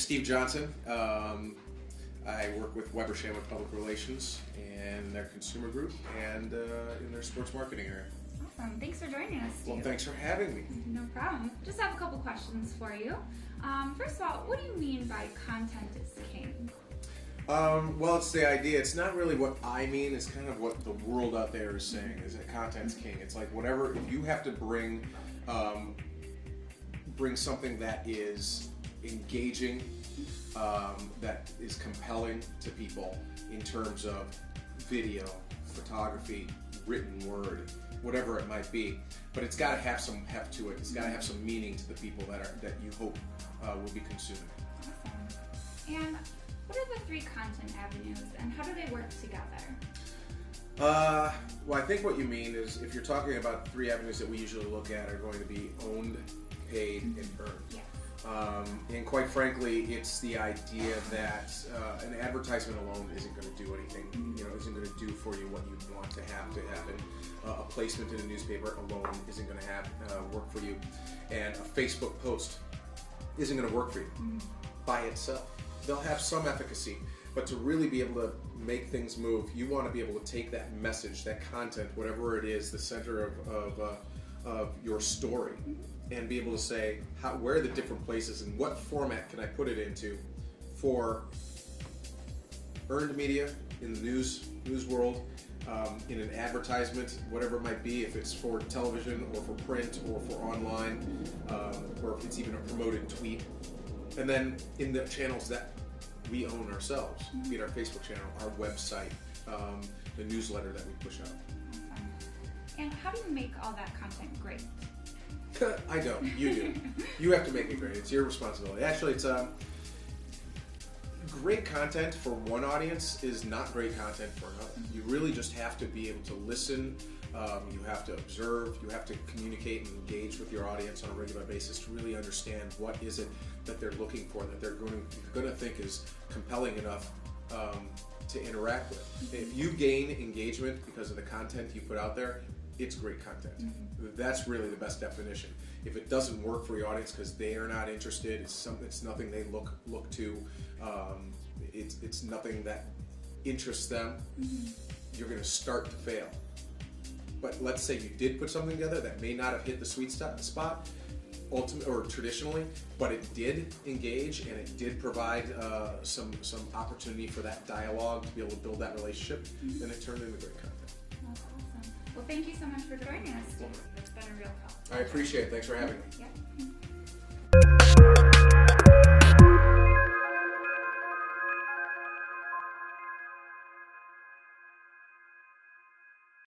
Steve Johnson. I work with Weber Shandwick Public Relations and their consumer group and in their sports marketing area. Awesome. Thanks for joining us, Steve. Well, thanks for having me. No problem. Just have a couple questions for you. First of all, what do you mean by content is king? Well, it's the idea. It's not really what I mean. It's kind of what the world out there is saying, is that content's king. It's like whatever, if you have to bring something that is engaging, that is compelling to people in terms of video, photography, written word, whatever it might be. But it's got to have some heft to it. It's got to have some meaning to the people that you hope will be consuming. Awesome. And what are the three content avenues and how do they work together? Well, I think what you mean is if you're talking about the three avenues that we usually look at are going to be owned, paid, and earned. Yes. And quite frankly, it's the idea that an advertisement alone isn't going to do anything, isn't going to do for you what you want to happen. A placement in a newspaper alone isn't going to work for you. And a Facebook post isn't going to work for you by itself. They'll have some efficacy, but to really be able to make things move, you want to be able to take that message, that content, whatever it is, the center of your story, and be able to say where are the different places and what format can I put it into for earned media in the news world, in an advertisement, whatever it might be, if it's for television or for print or for online, or if it's even a promoted tweet. And then in the channels that we own ourselves, be it our Facebook channel, our website, the newsletter that we push out. Awesome. And how do you make all that content great? I don't. You do. You have to make it great. It's your responsibility. Actually, it's great content for one audience is not great content for another. You really just have to be able to listen. You have to observe. You have to communicate and engage with your audience on a regular basis to really understand what is it that they're looking for, that they're going to think is compelling enough to interact with. If you gain engagement because of the content you put out there, it's great content. That's really the best definition. If it doesn't work for your audience because they are not interested, it's nothing they look to, it's nothing that interests them, you're going to start to fail. But let's say you did put something together that may not have hit the sweet spot, ultimately or traditionally, but it did engage and it did provide some opportunity for that dialogue to be able to build that relationship, then it turned into great content. That's awesome. Well, thank you so much for joining us, Steve. It's been a real help. I appreciate it. Thanks for having me. Yeah.